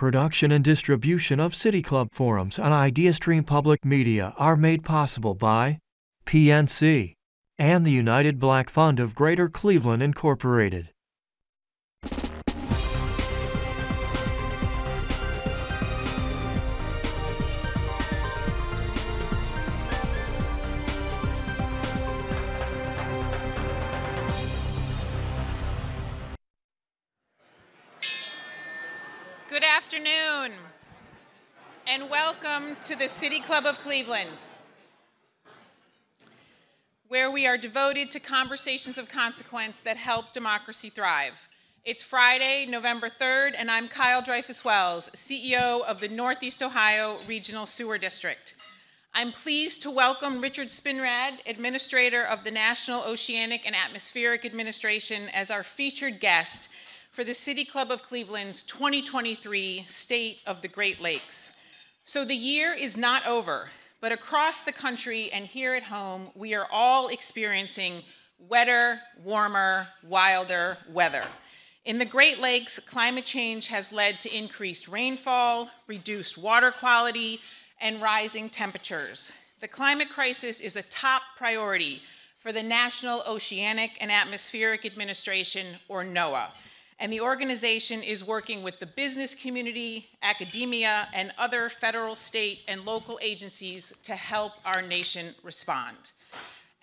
Production and distribution of City Club forums on IdeaStream Public Media are made possible by PNC and the United Black Fund of Greater Cleveland, Incorporated. Good afternoon, and welcome to the City Club of Cleveland, where we are devoted to conversations of consequence that help democracy thrive. It's Friday, November 3rd, and I'm Kyle Dreyfus-Wells, CEO of the Northeast Ohio Regional Sewer District. I'm pleased to welcome Richard Spinrad, Administrator of the National Oceanic and Atmospheric Administration, as our featured guest for the City Club of Cleveland's 2023 State of the Great Lakes. So the year is not over, but across the country and here at home, we are all experiencing wetter, warmer, wilder weather. In the Great Lakes, climate change has led to increased rainfall, reduced water quality, and rising temperatures. The climate crisis is a top priority for the National Oceanic and Atmospheric Administration, or NOAA. And the organization is working with the business community, academia, and other federal, state, and local agencies to help our nation respond.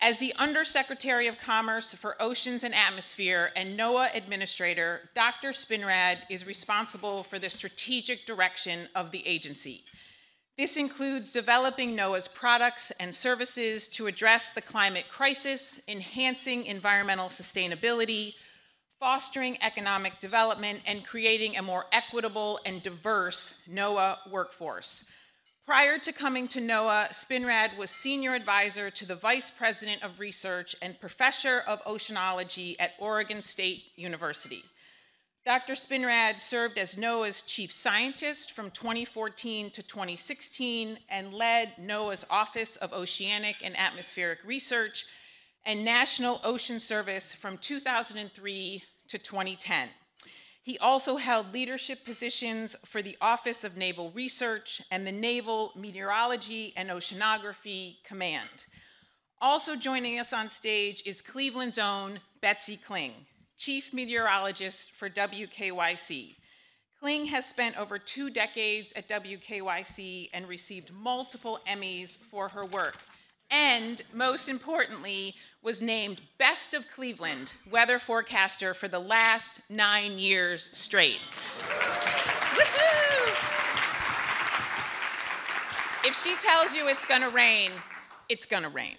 As the Undersecretary of Commerce for Oceans and Atmosphere and NOAA Administrator, Dr. Spinrad is responsible for the strategic direction of the agency. This includes developing NOAA's products and services to address the climate crisis, enhancing environmental sustainability, fostering economic development, and creating a more equitable and diverse NOAA workforce. Prior to coming to NOAA, Spinrad was Senior Advisor to the Vice President of Research and Professor of Oceanology at Oregon State University. Dr. Spinrad served as NOAA's Chief Scientist from 2014 to 2016 and led NOAA's Office of Oceanic and Atmospheric Research and National Ocean Service from 2003 to 2010. He also held leadership positions for the Office of Naval Research and the Naval Meteorology and Oceanography Command. Also joining us on stage is Cleveland's own Betsy Kling, Chief Meteorologist for WKYC. Kling has spent over 2 decades at WKYC and received multiple Emmys for her work, and most importantly, was named Best of Cleveland weather forecaster for the last 9 years straight. Woo-hoo! If she tells you it's gonna rain, it's gonna rain.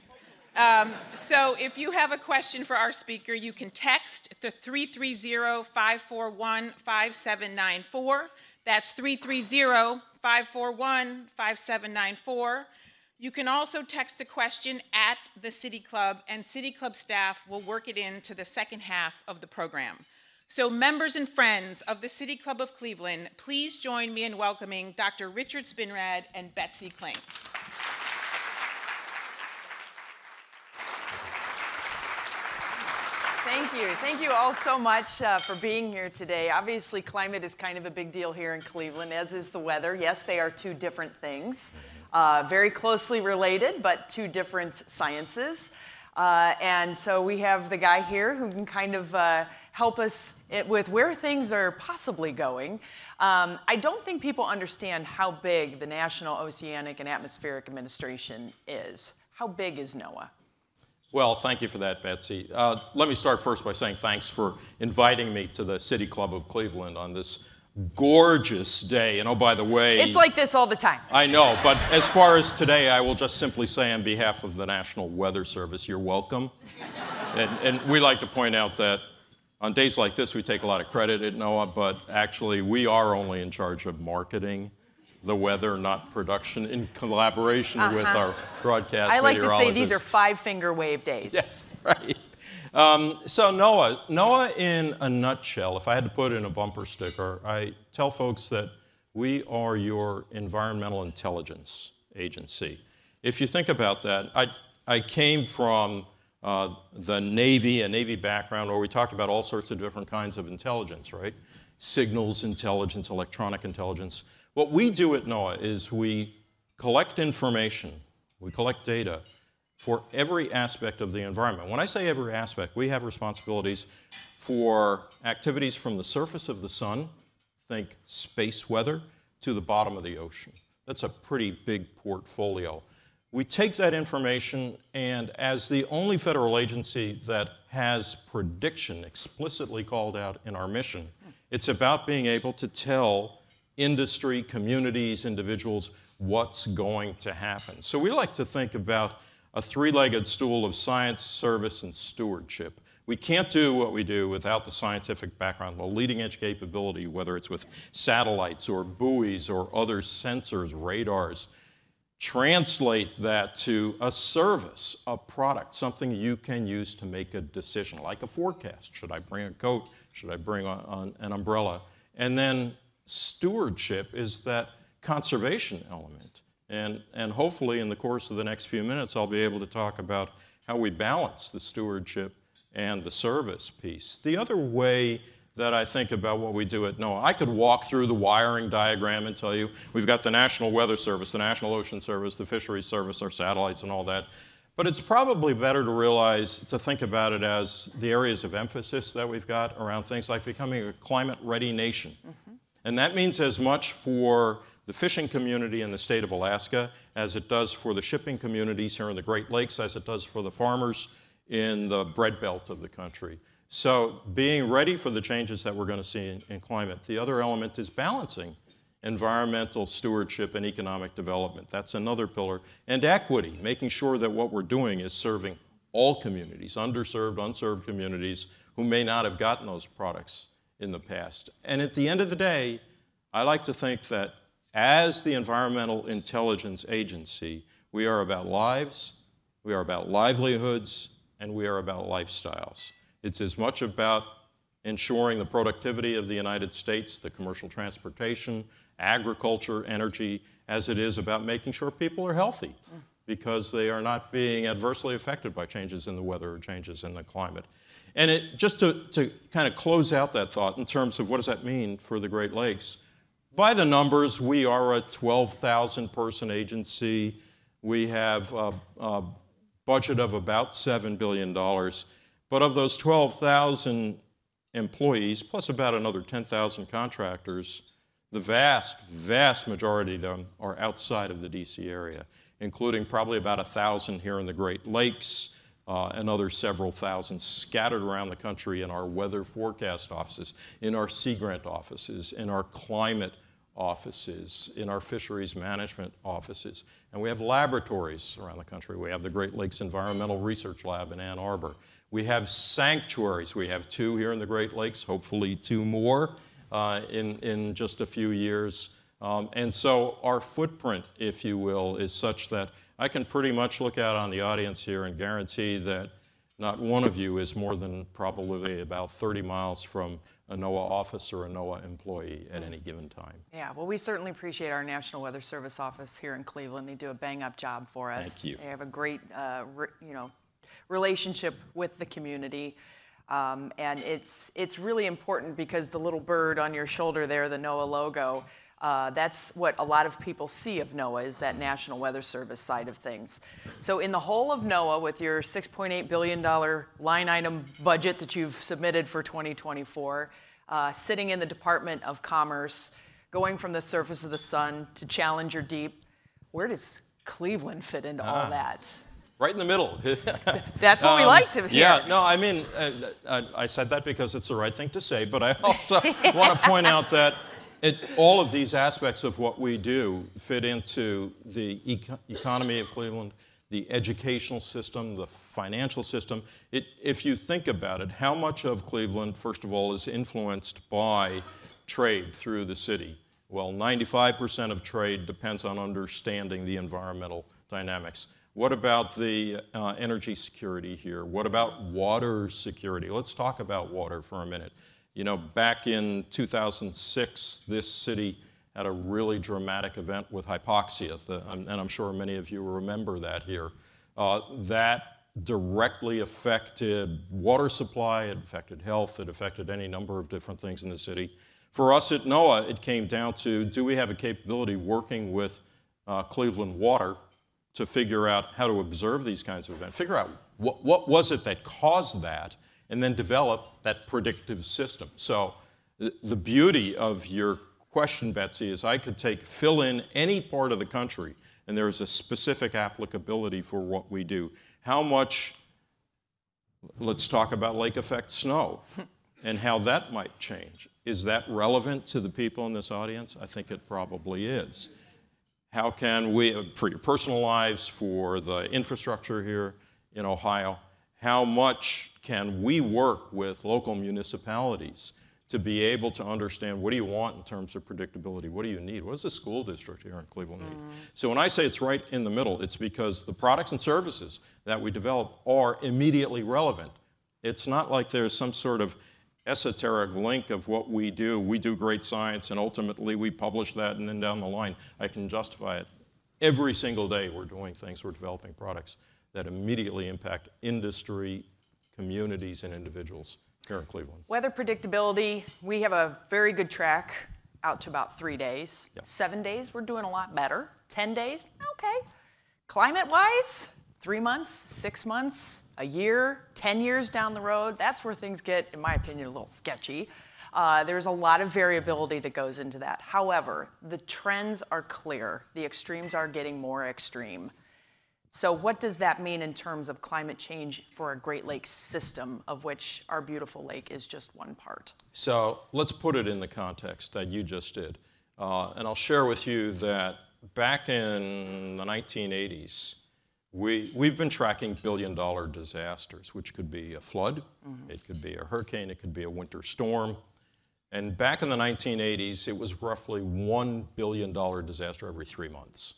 So if you have a question for our speaker, you can text the 330-541-5794. That's 330-541-5794. You can also text a question at the City Club, and City Club staff will work it into the second half of the program. So members and friends of the City Club of Cleveland, please join me in welcoming Dr. Richard Spinrad and Betsy Kling. Thank you. Thank you all so much for being here today. Obviously, climate is kind of a big deal here in Cleveland, as is the weather. Yes, they are two different things. Very closely related, but two different sciences. And so we have the guy here who can kind of help us with where things are possibly going. I don't think people understand how big the National Oceanic and Atmospheric Administration is. How big is NOAA? Well, thank you for that, Betsy. Let me start first by saying thanks for inviting me to the City Club of Cleveland on this gorgeous day. And oh, by the way, it's like this all the time. I know, but as far as today, I will just simply say on behalf of the National Weather Service, you're welcome. And we like to point out that on days like this, we take a lot of credit at NOAA, but actually we are only in charge of marketing the weather, not production, in collaboration with our broadcast I like to say meteorologists. these are 5-finger wave days. Yes, right. So NOAA in a nutshell, if I had to put in a bumper sticker, I tell folks that we are your environmental intelligence agency. If you think about that, I came from the Navy, a Navy background where we talked about all sorts of different kinds of intelligence, right? signals intelligence, electronic intelligence. What we do at NOAA is we collect information, we collect data for every aspect of the environment. When I say every aspect, we have responsibilities for activities from the surface of the sun, think space weather, to the bottom of the ocean. That's a pretty big portfolio. We take that information, and as the only federal agency that has prediction explicitly called out in our mission, it's about being able to tell industry, communities, individuals what's going to happen. So we like to think about a three-legged stool of science, service, and stewardship. We can't do what we do without the scientific background, the leading-edge capability, whether it's with satellites or buoys or other sensors, radars. Translate that to a service, a product, something you can use to make a decision, like a forecast. Should I bring a coat? Should I bring on an umbrella? And then stewardship is that conservation element. And hopefully in the course of the next few minutes, I'll be able to talk about how we balance the stewardship and the service piece. The other way that I think about what we do at NOAA, I could walk through the wiring diagram and tell you we've got the National Weather Service, the National Ocean Service, the Fisheries Service, our satellites and all that. But it's probably better to think about it as the areas of emphasis that we've got around things like becoming a climate-ready nation. Mm-hmm. And that means as much for the fishing community in the state of Alaska as it does for the shipping communities here in the Great Lakes, as it does for the farmers in the bread belt of the country. So being ready for the changes that we're going to see in climate. The other element is balancing environmental stewardship and economic development. That's another pillar. And equity, making sure that what we're doing is serving all communities, underserved, unserved communities who may not have gotten those products in the past. And at the end of the day, I like to think that as the Environmental Intelligence Agency, we are about lives, we are about livelihoods, and we are about lifestyles. It's as much about ensuring the productivity of the United States, the commercial transportation, agriculture, energy, as it is about making sure people are healthy because they are not being adversely affected by changes in the weather or changes in the climate. And just to kind of close out that thought in terms of what does that mean for the Great Lakes, by the numbers, we are a 12,000 person agency. We have a budget of about $7 billion. But of those 12,000 employees, plus about another 10,000 contractors, the vast, vast majority of them are outside of the DC area, including probably about 1,000 here in the Great Lakes, another several thousand scattered around the country in our weather forecast offices, in our sea grant offices, in our climate offices, in our fisheries management offices. And we have laboratories around the country. We have the Great Lakes Environmental Research Lab in Ann Arbor. We have sanctuaries. We have 2 here in the Great Lakes, hopefully 2 more in just a few years. And so our footprint, if you will, is such that I can pretty much look out on the audience here and guarantee that not one of you is more than probably about 30 miles from a NOAA office or a NOAA employee at any given time. Yeah, well, we certainly appreciate our National Weather Service office here in Cleveland. They do a bang-up job for us. Thank you. They have a great, relationship with the community. And it's really important because the little bird on your shoulder there, the NOAA logo, that's what a lot of people see of NOAA is that National Weather Service side of things. So in the whole of NOAA, with your $6.8 billion line item budget that you've submitted for 2024, sitting in the Department of Commerce, going from the surface of the sun to Challenger Deep, where does Cleveland fit into all that? Right in the middle. That's what we like to hear. Yeah, no, I mean, I said that because it's the right thing to say, but I also want to point out that all of these aspects of what we do fit into the economy of Cleveland, the educational system, the financial system. If you think about it, how much of Cleveland, first of all, is influenced by trade through the city? Well, 95% of trade depends on understanding the environmental dynamics. What about the energy security here? What about water security? Let's talk about water for a minute. You know, back in 2006, this city had a really dramatic event with hypoxia, and I'm sure many of you remember that here. That directly affected water supply, it affected health, it affected any number of different things in the city. For us at NOAA, it came down to, do we have a capability working with Cleveland Water to figure out how to observe these kinds of events, figure out what was it that caused that, and then develop that predictive system. So the beauty of your question, Betsy, is I could fill in any part of the country, and there is a specific applicability for what we do. How much, let's talk about lake effect snow and how that might change. Is that relevant to the people in this audience? I think it probably is. How can we, for your personal lives, for the infrastructure here in Ohio, how much can we work with local municipalities to be able to understand what do you want in terms of predictability? What do you need? What does the school district here in Cleveland need? So when I say it's right in the middle, it's because the products and services that we develop are immediately relevant. It's not like there's some sort of esoteric link of what we do. We do great science, and ultimately we publish that, and then down the line I can justify it. Every single day we're doing things, we're developing products that immediately impact industry, communities, and individuals here in Cleveland. Weather predictability, we have a very good track out to about 3 days. Yep. 7 days, we're doing a lot better. 10 days, okay. Climate-wise, 3 months, 6 months, a year, 10 years down the road, that's where things get, in my opinion, a little sketchy. There's a lot of variability that goes into that. However, the trends are clear. The extremes are getting more extreme. So what does that mean in terms of climate change for a Great Lakes system, of which our beautiful lake is just one part? So let's put it in the context that you just did. And I'll share with you that back in the 1980s, we've been tracking billion-dollar disasters, which could be a flood, it could be a hurricane, it could be a winter storm. And back in the 1980s, it was roughly $1 billion disaster every 3 months.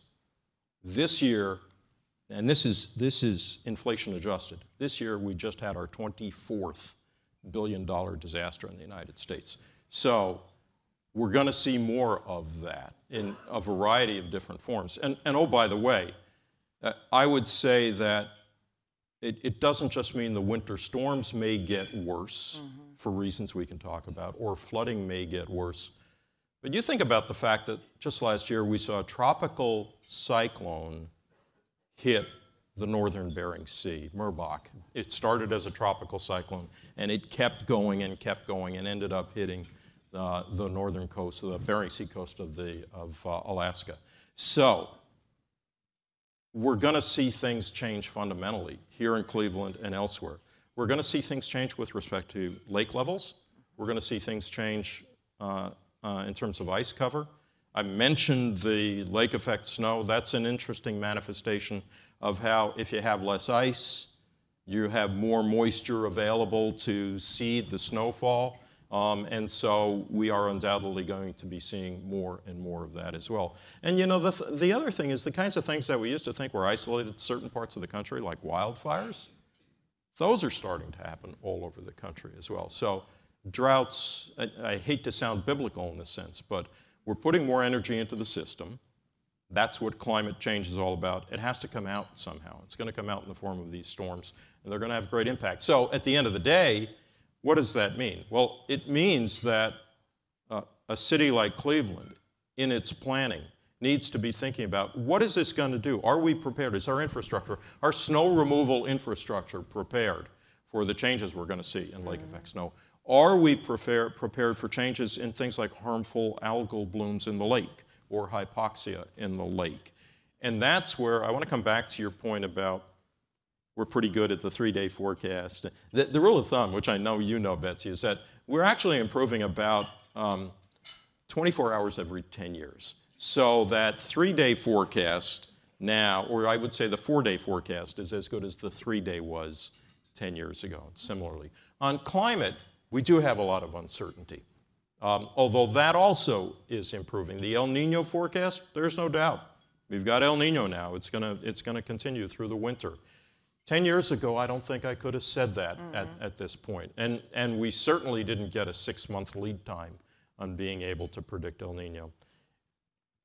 This year, and this is inflation adjusted, this year we just had our 24th billion-dollar disaster in the United States. So we're going to see more of that in a variety of different forms. And oh, by the way, I would say that it doesn't just mean the winter storms may get worse for reasons we can talk about, or flooding may get worse. But you think about the fact that just last year we saw a tropical cyclone hit the northern Bering Sea, Merbach. It started as a tropical cyclone, and it kept going and ended up hitting the northern coast, the Bering Sea coast of Alaska. So we're going to see things change fundamentally here in Cleveland and elsewhere. We're going to see things change with respect to lake levels. We're going to see things change in terms of ice cover. I mentioned the lake effect snow. That's an interesting manifestation of how if you have less ice, you have more moisture available to seed the snowfall. And so we are undoubtedly going to be seeing more and more of that as well. And you know, the other thing is the kinds of things that we used to think were isolated to certain parts of the country, like wildfires, those are starting to happen all over the country as well. So droughts, I hate to sound biblical in this sense, but we're putting more energy into the system. That's what climate change is all about. It has to come out somehow. It's going to come out in the form of these storms, and they're going to have great impact. So at the end of the day, what does that mean? Well, it means that a city like Cleveland, in its planning, needs to be thinking about what is this going to do? Are we prepared? Is our infrastructure, our snow removal infrastructure prepared for the changes we're going to see in lake effect snow? Are we prepared for changes in things like harmful algal blooms in the lake or hypoxia in the lake? And that's where I want to come back to your point about we're pretty good at the 3-day forecast. The rule of thumb, which I know you know, Betsy, is that we're actually improving about 24 hours every 10 years. So that 3-day forecast now, or I would say the 4-day forecast, is as good as the 3-day was 10 years ago, similarly. On climate, we do have a lot of uncertainty, although that also is improving. The El Nino forecast, there's no doubt. We've got El Nino now. It's gonna continue through the winter. 10 years ago, I don't think I could have said that at this point. And we certainly didn't get a 6-month lead time on being able to predict El Nino.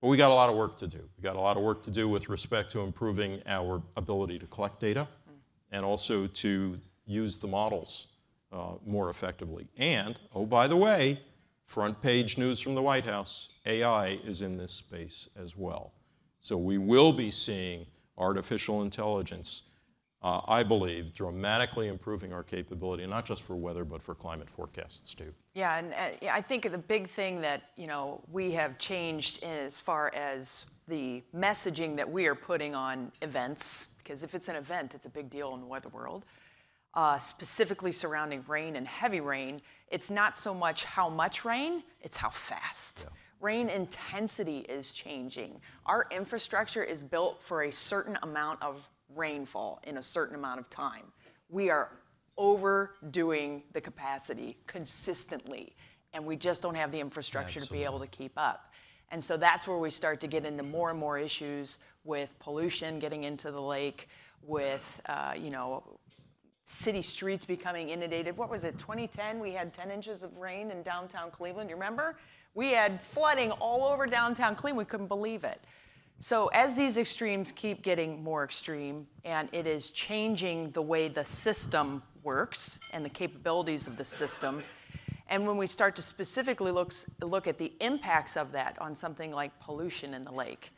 But we got a lot of work to do. We got a lot of work to do with respect to improving our ability to collect data and also to use the models more effectively. And, oh, by the way, Front page news from the White House, AI is in this space as well. So we will be seeing artificial intelligence, I believe, dramatically improving our capability, not just for weather, but for climate forecasts too. Yeah, and I think the big thing that we have changed as far as the messaging that we are putting on events, because if it's an event, it's a big deal in the weather world, specifically surrounding rain and heavy rain, it's not so much how much rain, it's how fast. Yeah. Rain intensity is changing. Our infrastructure is built for a certain amount of rainfall in a certain amount of time. We are overdoing the capacity consistently, and we just don't have the infrastructure to be able to keep up. And so that's where we start to get into more and more issues with pollution getting into the lake, with city streets becoming inundated. What was it, 2010? We had 10 inches of rain in downtown Cleveland, you remember? We had flooding all over downtown Cleveland. We couldn't believe it. So as these extremes keep getting more extreme, and it is changing the way the system works and the capabilities of the system, and when we start to specifically look at the impacts of that on something like pollution in the lake,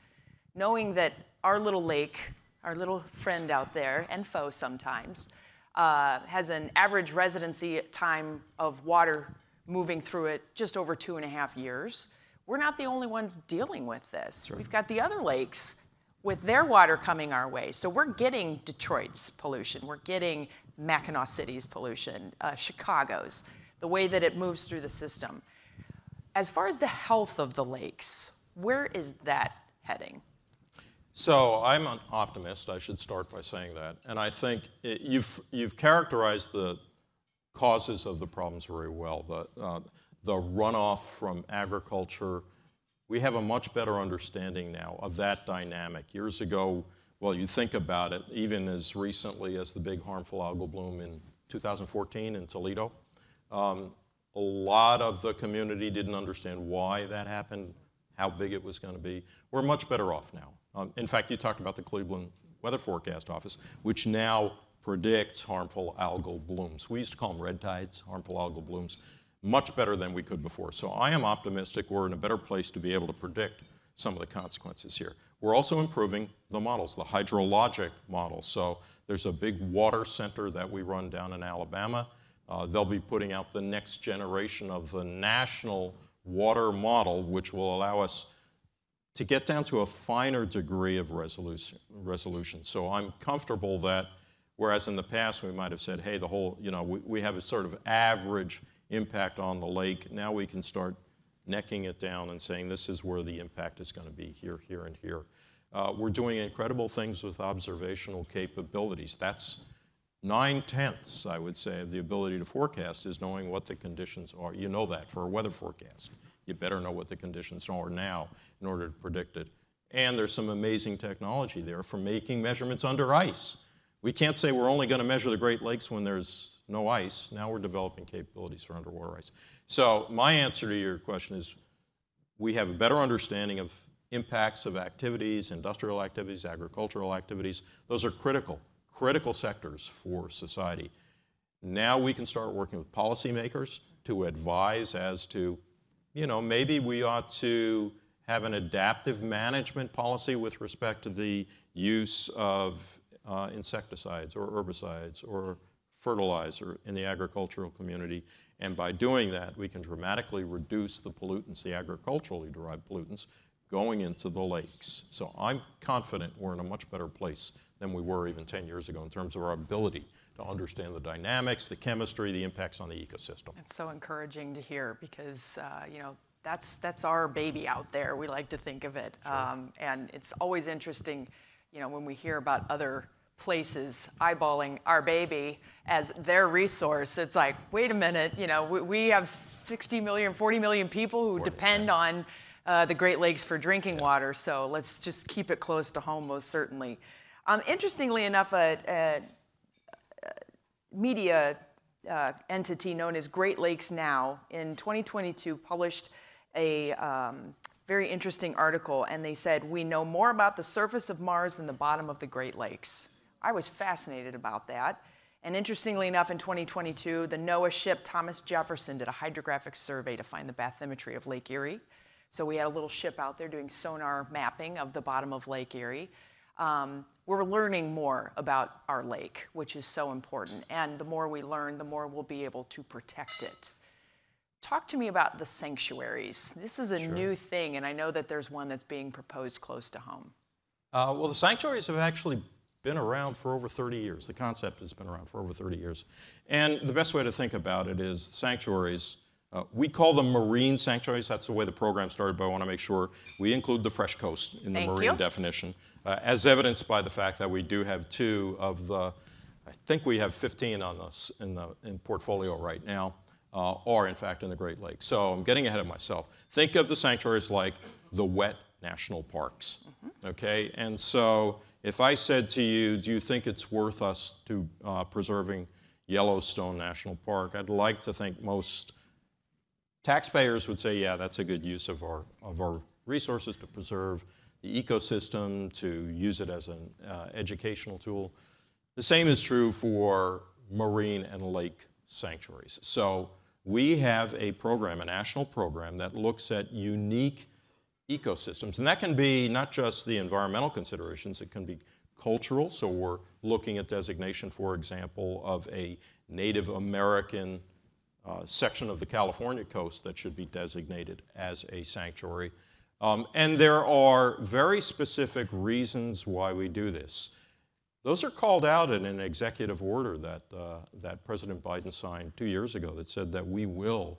knowing that our little lake, our little friend out there, and foe sometimes, has an average residency time of water moving through it just over 2.5 years. We're not the only ones dealing with this. Sure. We've got the other lakes with their water coming our way. So we're getting Detroit's pollution. We're getting Mackinac City's pollution, Chicago's, the way that it moves through the system. As far as the health of the lakes, where is that heading? So I'm an optimist. I should start by saying that. And I think you've characterized the causes of the problems very well. The runoff from agriculture. We have a much better understanding now of that dynamic. Years ago, well, you think about it, even as recently as the big harmful algal bloom in 2014 in Toledo, a lot of the community didn't understand why that happened, how big it was going to be. We're much better off now. In fact, you talked about the Cleveland Weather Forecast Office, which now predicts harmful algal blooms. We used to call them red tides, harmful algal blooms, much better than we could before. So I am optimistic we're in a better place to be able to predict some of the consequences here. We're also improving the models, the hydrologic models. So there's a big water center that we run down in Alabama. They'll be putting out the next generation of the national water model, which will allow us to get down to a finer degree of resolution. So I'm comfortable that, whereas in the past we might have said, hey, the whole, we have a sort of average impact on the lake. Now we can start necking it down and saying this is where the impact is going to be, here, here, and here. We're doing incredible things with observational capabilities. That's 9/10, I would say, of the ability to forecast is knowing what the conditions are. You know that for a weather forecast. You better know what the conditions are now in order to predict it. And there's some amazing technology there for making measurements under ice. We can't say we're only going to measure the Great Lakes when there's no ice. Now we're developing capabilities for underwater ice. So my answer to your question is we have a better understanding of impacts of activities, industrial activities, agricultural activities. Those are critical sectors for society. Now we can start working with policymakers to advise as to, maybe we ought to have an adaptive management policy with respect to the use of insecticides or herbicides or fertilizer in the agricultural community. And by doing that, we can dramatically reduce the pollutants, the agriculturally derived pollutants, going into the lakes. So I'm confident we're in a much better place than we were even 10 years ago in terms of our ability to understand the dynamics, the chemistry, the impacts on the ecosystem. It's so encouraging to hear because, that's our baby out there. We like to think of it. Sure. And it's always interesting, when we hear about other places eyeballing our baby as their resource. It's like, wait a minute, we have 60 million, 40 million people who depend on the Great Lakes for drinking water, so let's just keep it close to home, most certainly. Interestingly enough, a media entity known as Great Lakes Now in 2022 published a very interesting article, and they said, we know more about the surface of Mars than the bottom of the Great Lakes. I was fascinated about that. And interestingly enough, in 2022, the NOAA ship Thomas Jefferson did a hydrographic survey to find the bathymetry of Lake Erie. So we had a little ship out there doing sonar mapping of the bottom of Lake Erie. We're learning more about our lake, which is so important. And the more we learn, the more we'll be able to protect it. Talk to me about the sanctuaries. This is a new thing, and I know that there's one that's being proposed close to home. Well, the sanctuaries have actually been around for over 30 years. The concept has been around for over 30 years. And the best way to think about it is sanctuaries, we call them marine sanctuaries. That's the way the program started, but I want to make sure we include the fresh coast in the marine definition, as evidenced by the fact that we do have 2 of the, I think we have 15 on us in portfolio right now, are in fact in the Great Lakes. So I'm getting ahead of myself. Think of the sanctuaries like the wet national parks, okay? And so if I said to you, do you think it's worth us to preserving Yellowstone National Park? I'd like to think most taxpayers would say, yeah, that's a good use of our resources to preserve the ecosystem, to use it as an educational tool. The same is true for marine and lake sanctuaries. So we have a program, a national program, that looks at unique ecosystems. And that can be not just the environmental considerations, it can be cultural. So we're looking at designation, for example, of a Native American section of the California coast that should be designated as a sanctuary. And there are very specific reasons why we do this. Those are called out in an executive order that President Biden signed 2 years ago that said that we will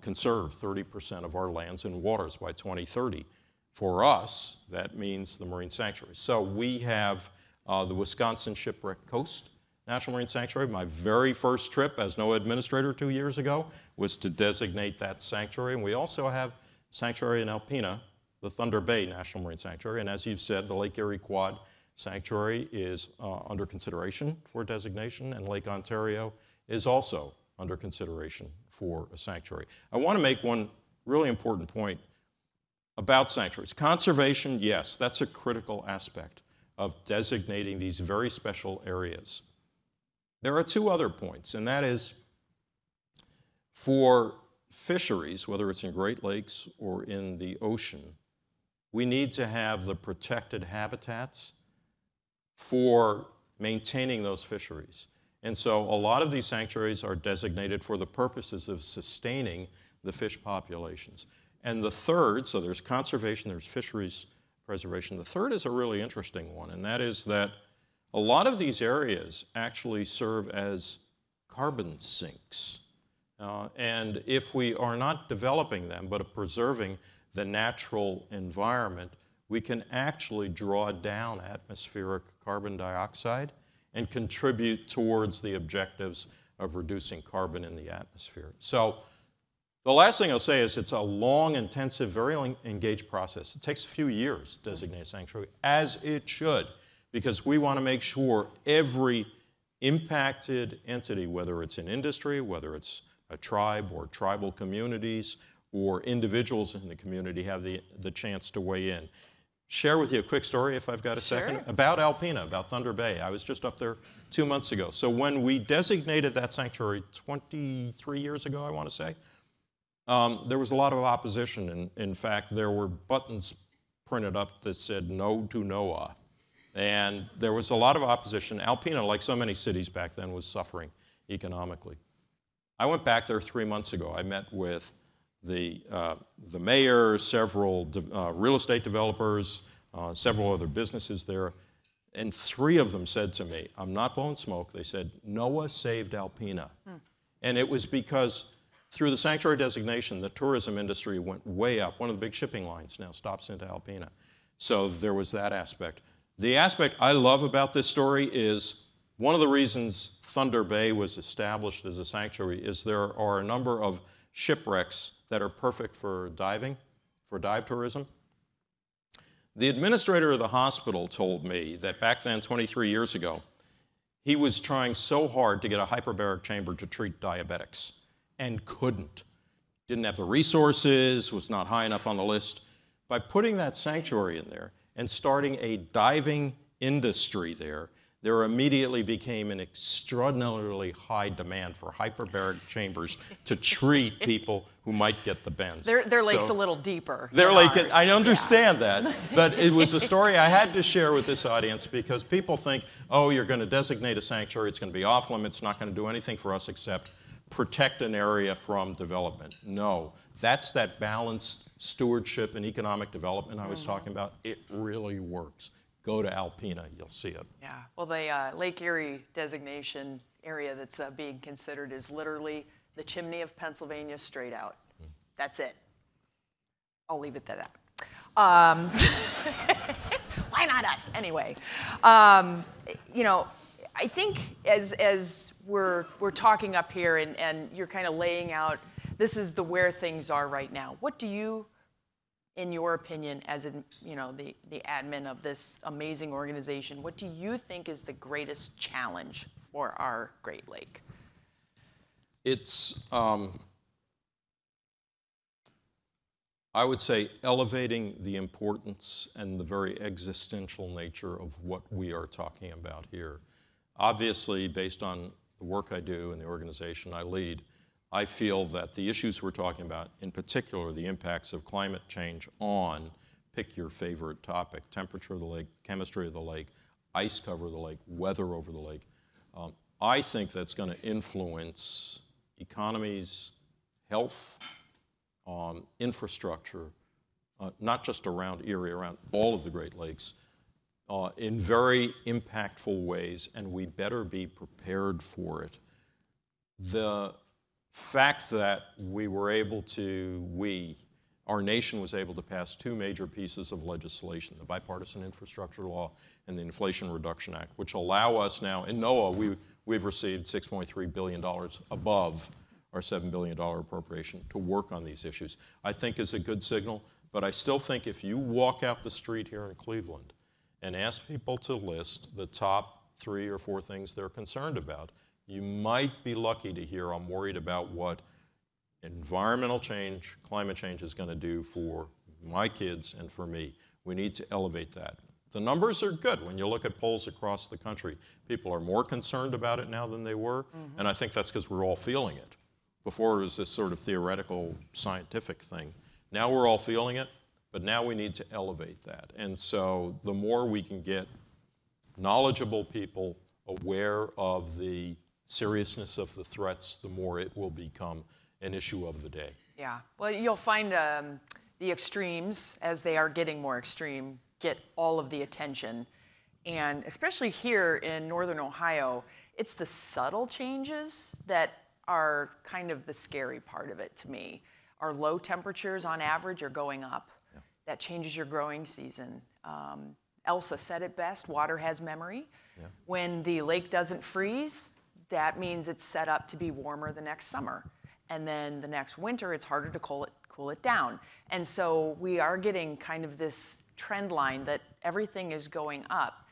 conserve 30% of our lands and waters by 2030. For us, that means the marine sanctuaries. So we have the Wisconsin Shipwreck Coast National Marine Sanctuary. My very first trip as NOAA administrator 2 years ago was to designate that sanctuary. And we also have sanctuary in Alpena, the Thunder Bay National Marine Sanctuary. And as you've said, the Lake Erie Quad Sanctuary is under consideration for designation, and Lake Ontario is also under consideration for a sanctuary. I want to make one really important point about sanctuaries. Conservation, yes, that's a critical aspect of designating these very special areas. There are 2 other points, and that is for fisheries, whether it's in Great Lakes or in the ocean, we need to have the protected habitats for maintaining those fisheries. And so a lot of these sanctuaries are designated for the purposes of sustaining the fish populations. And the third, so there's conservation, there's fisheries preservation. The third is a really interesting one, and that is that a lot of these areas actually serve as carbon sinks. And if we are not developing them, but preserving the natural environment, we can actually draw down atmospheric carbon dioxide and contribute towards the objectives of reducing carbon in the atmosphere. So the last thing I'll say is it's a long, intensive, very engaged process. It takes a few years to designate a sanctuary, as it should, because we want to make sure every impacted entity, whether it's an industry, whether it's a tribe or tribal communities, or individuals in the community have the chance to weigh in. Share with you a quick story, if I've got a second, about Alpena, about Thunder Bay. I was just up there 2 months ago. So when we designated that sanctuary 23 years ago, I want to say, there was a lot of opposition. In fact, there were buttons printed up that said no to NOAA. And there was a lot of opposition. Alpena, like so many cities back then, was suffering economically. I went back there 3 months ago. I met with the mayor, several real estate developers, several other businesses there, and 3 of them said to me, I'm not blowing smoke, they said, NOAA saved Alpena. And it was because through the sanctuary designation, the tourism industry went way up. One of the big shipping lines now stops into Alpena. So there was that aspect. The aspect I love about this story is one of the reasons Thunder Bay was established as a sanctuary is there are a number of shipwrecks that are perfect for diving, for dive tourism. The administrator of the hospital told me that back then, 23 years ago, he was trying so hard to get a hyperbaric chamber to treat diabetics and couldn't. Didn't have the resources, was not high enough on the list. By putting that sanctuary in there and starting a diving industry there, there immediately became an extraordinarily high demand for hyperbaric chambers to treat people who might get the bends. Their lake's a little deeper. Their lake, ours. I understand that, but it was a story I had to share with this audience because people think, oh, you're going to designate a sanctuary, it's going to be off limits, it's not going to do anything for us except protect an area from development. No, that's that balanced stewardship and economic development I was talking about. It really works. Go to Alpena, you'll see it. Yeah, well, the Lake Erie designation area that's being considered is literally the chimney of Pennsylvania straight out. That's it. I'll leave it to that. Why not us? Anyway, you know, I think as we're talking up here and you're kind of laying out, this is where things are right now. What do you, in your opinion, as you know, the admin of this amazing organization, what do you think is the greatest challenge for our Great Lake? It's, I would say, elevating the importance and the very existential nature of what we are talking about here. Obviously, based on the work I do and the organization I lead, I feel that the issues we're talking about, in particular the impacts of climate change on, pick your favorite topic, temperature of the lake, chemistry of the lake, ice cover of the lake, weather over the lake, I think that's going to influence economies, health, infrastructure, not just around Erie, around all of the Great Lakes, in very impactful ways, and we better be prepared for it. The fact that we were able to, our nation was able to pass two major pieces of legislation, the Bipartisan Infrastructure Law and the Inflation Reduction Act, which allow us now, in NOAA, we've received $6.3 billion above our $7 billion appropriation to work on these issues, I think is a good signal. But I still think if you walk out the street here in Cleveland and ask people to list the top 3 or 4 things they're concerned about, you might be lucky to hear I'm worried about what environmental change, climate change is going to do for my kids and for me. We need to elevate that. The numbers are good. When you look at polls across the country, people are more concerned about it now than they were, and I think that's because we're all feeling it. Before it was this sort of theoretical, scientific thing. Now we're all feeling it, but now we need to elevate that. And so the more we can get knowledgeable people aware of the seriousness of the threats, the more it will become an issue of the day. Yeah, well, you'll find the extremes, as they are getting more extreme, get all of the attention. And especially here in Northern Ohio, it's the subtle changes that are kind of the scary part of it to me. Our low temperatures on average are going up. Yeah. That changes your growing season. Elsa said it best, water has memory. Yeah. When the lake doesn't freeze, that means it's set up to be warmer the next summer. And then the next winter, it's harder to cool it down. And so we are getting kind of this trend line that everything is going up.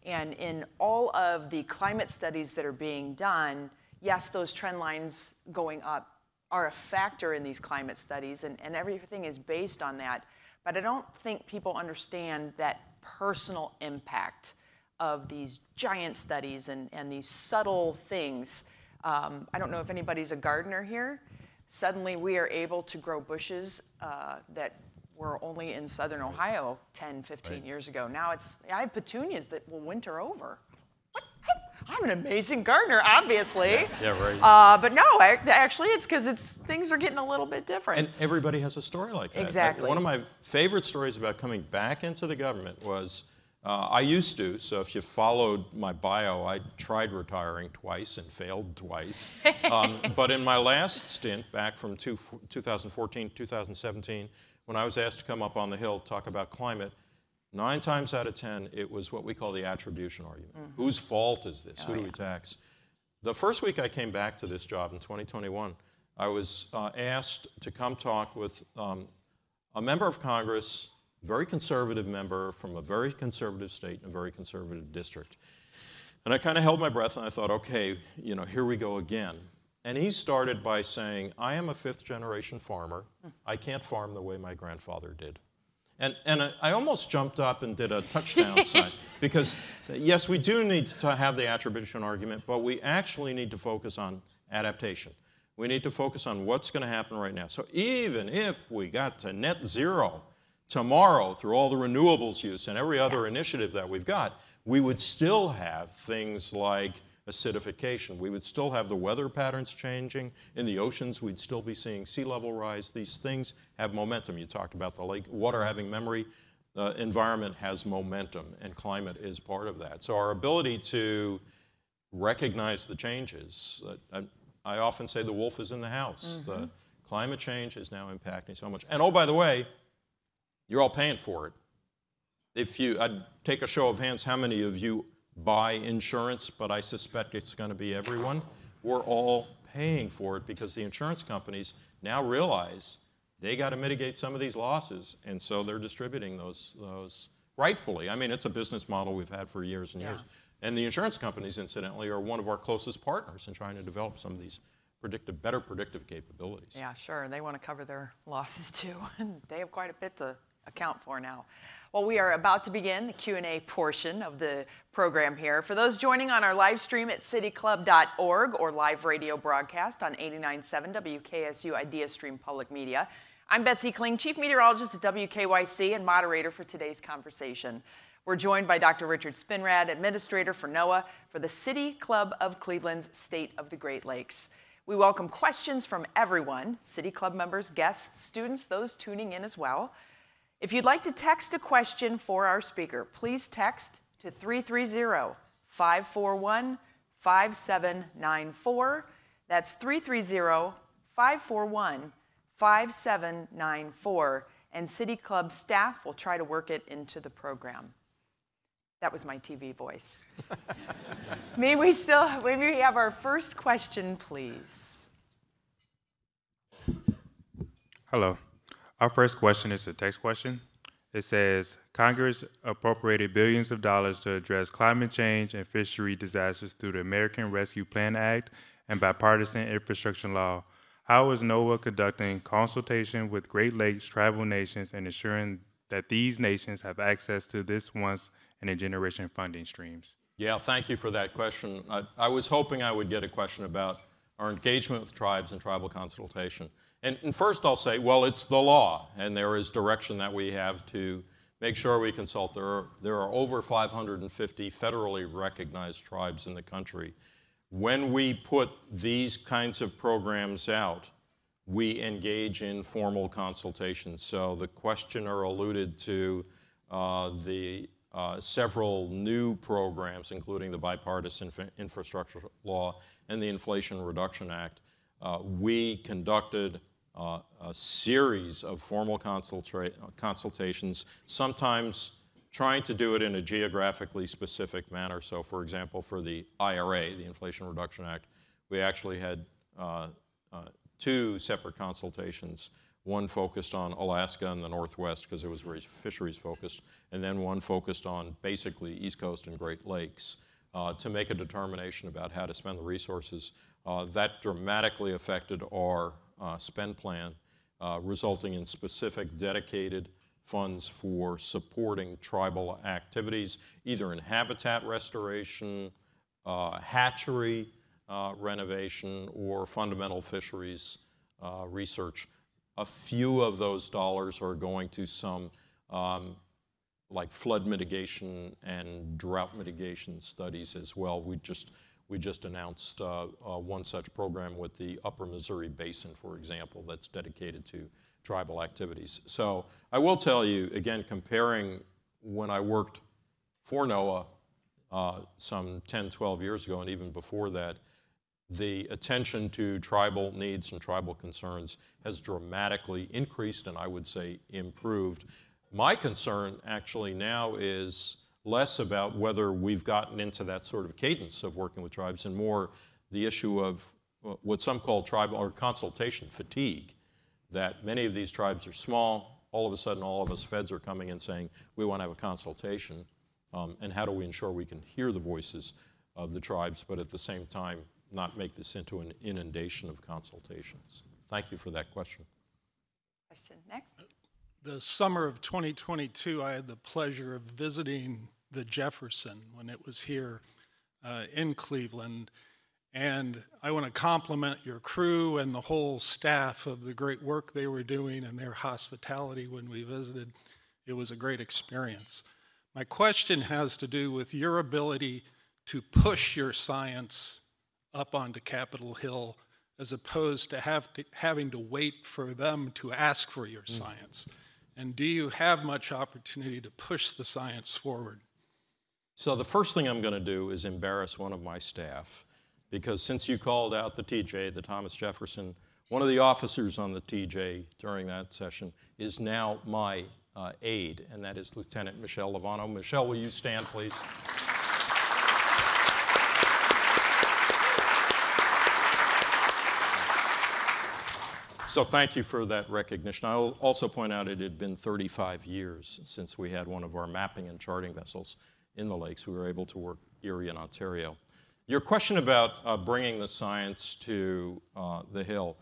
And in all of the climate studies that are being done, yes, those trend lines going up are a factor in these climate studies, and everything is based on that. But I don't think people understand that personal impact of these giant studies and these subtle things. I don't know if anybody's a gardener here. Suddenly we are able to grow bushes that were only in Southern Ohio 10, 15 years ago. Now I have petunias that will winter over. I'm an amazing gardener, obviously. Yeah, right. But no, actually, it's because things are getting a little bit different. And everybody has a story like that. Exactly. One of my favorite stories about coming back into the government was, I used to, so if you followed my bio, I tried retiring twice and failed twice. But in my last stint, back from 2014 to 2017, when I was asked to come up on the Hill to talk about climate, 9 times out of 10, it was what we call the attribution argument. Whose fault is this? Who do we tax? The first week I came back to this job in 2021, I was asked to come talk with a member of Congress, very conservative member from a very conservative state and a very conservative district. And I kind of held my breath and I thought, okay, you know, here we go again. And he started by saying, I am a 5th-generation farmer. I can't farm the way my grandfather did. And I almost jumped up and did a touchdown sign because, yes, we do need to have the attribution argument, but we actually need to focus on adaptation. We need to focus on what's going to happen right now. So even if we got to net zero tomorrow through all the renewables use and every other initiative that we've got, we would still have things like acidification. We would still have the weather patterns changing. In the oceans, we'd still be seeing sea level rise. These things have momentum. You talked about the lake, water having memory. The environment has momentum, and climate is part of that. So our ability to recognize the changes, I often say the wolf is in the house. The climate change is now impacting so much. And oh, by the way, you're all paying for it. I'd take a show of hands, how many of you buy insurance, but I suspect it's going to be everyone. We're all paying for it because the insurance companies now realize they got to mitigate some of these losses, and so they're distributing those rightfully. I mean, it's a business model we've had for years and years. And the insurance companies, incidentally, are one of our closest partners in trying to develop some of these better predictive capabilities. Yeah, sure. They want to cover their losses too, and they have quite a bit to account for now. Well, we are about to begin the Q&A portion of the program here. For those joining on our live stream at cityclub.org or live radio broadcast on 89.7 WKSU Idea Stream Public Media, I'm Betsy Kling, Chief Meteorologist at WKYC and moderator for today's conversation. We're joined by Dr. Richard Spinrad, Administrator for NOAA for the City Club of Cleveland's State of the Great Lakes. We welcome questions from everyone, City Club members, guests, students, those tuning in as well. If you'd like to text a question for our speaker, please text to 330-541-5794. That's 330-541-5794. And City Club staff will try to work it into the program. That was my TV voice. May we have our first question, please? Hello. Our first question is a text question. It says, Congress appropriated billions of dollars to address climate change and fishery disasters through the American Rescue Plan Act and bipartisan infrastructure law. How is NOAA conducting consultation with Great Lakes tribal nations and ensuring that these nations have access to this once-in-a-generation funding streams? Yeah, thank you for that question. I was hoping I would get a question about our engagement with tribes and tribal consultation. And first I'll say, well, it's the law, and there is direction that we have to make sure we consult. There are over 550 federally recognized tribes in the country. When we put these kinds of programs out, we engage in formal consultations. So the questioner alluded to the several new programs, including the bipartisan infrastructure law and the Inflation Reduction Act. We conducted a series of formal consultations, sometimes trying to do it in a geographically specific manner. So, for example, for the IRA, the Inflation Reduction Act, we actually had two separate consultations, one focused on Alaska and the Northwest because it was very fisheries focused, and then one focused on basically East Coast and Great Lakes to make a determination about how to spend the resources. That dramatically affected our spend plan, resulting in specific dedicated funds for supporting tribal activities, either in habitat restoration, hatchery renovation, or fundamental fisheries research. A few of those dollars are going to some like flood mitigation and drought mitigation studies as well. We just announced one such program with the Upper Missouri Basin, for example, that's dedicated to tribal activities. So I will tell you, again, comparing when I worked for NOAA some 10, 12 years ago, and even before that, the attention to tribal needs and tribal concerns has dramatically increased and I would say improved. My concern actually now is less about whether we've gotten into that sort of cadence of working with tribes and more the issue of what some call tribal or consultation fatigue, that many of these tribes are small. All of a sudden, all of us feds are coming in saying, we want to have a consultation, and how do we ensure we can hear the voices of the tribes, but at the same time, not make this into an inundation of consultations. Thank you for that question. Question next. The summer of 2022, I had the pleasure of visiting the Jefferson when it was here in Cleveland. And I want to compliment your crew and the whole staff of the great work they were doing and their hospitality when we visited. It was a great experience. My question has to do with your ability to push your science up onto Capitol Hill as opposed to having to wait for them to ask for your science. And do you have much opportunity to push the science forward? So the first thing I'm going to do is embarrass one of my staff, because since you called out the TJ, the Thomas Jefferson, one of the officers on the TJ during that session is now my aide, and that is Lieutenant Michelle Lovano. Michelle, will you stand, please? So thank you for that recognition. I'll also point out it had been 35 years since we had one of our mapping and charting vessels in the lakes. We were able to work Erie and Ontario. Your question about bringing the science to the Hill,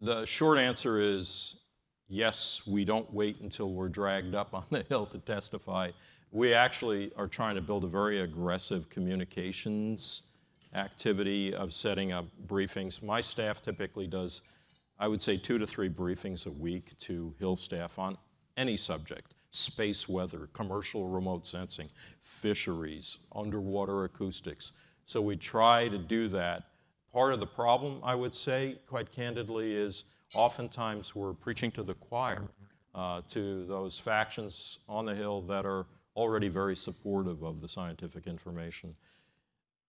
the short answer is yes, we don't wait until we're dragged up on the Hill to testify. We actually are trying to build a very aggressive communications activity of setting up briefings. My staff typically does, I would say, 2 to 3 briefings a week to Hill staff on any subject: space weather, commercial remote sensing, fisheries, underwater acoustics. So we try to do that. Part of the problem, I would say, quite candidly, is oftentimes we're preaching to the choir, to those factions on the Hill that are already very supportive of the scientific information.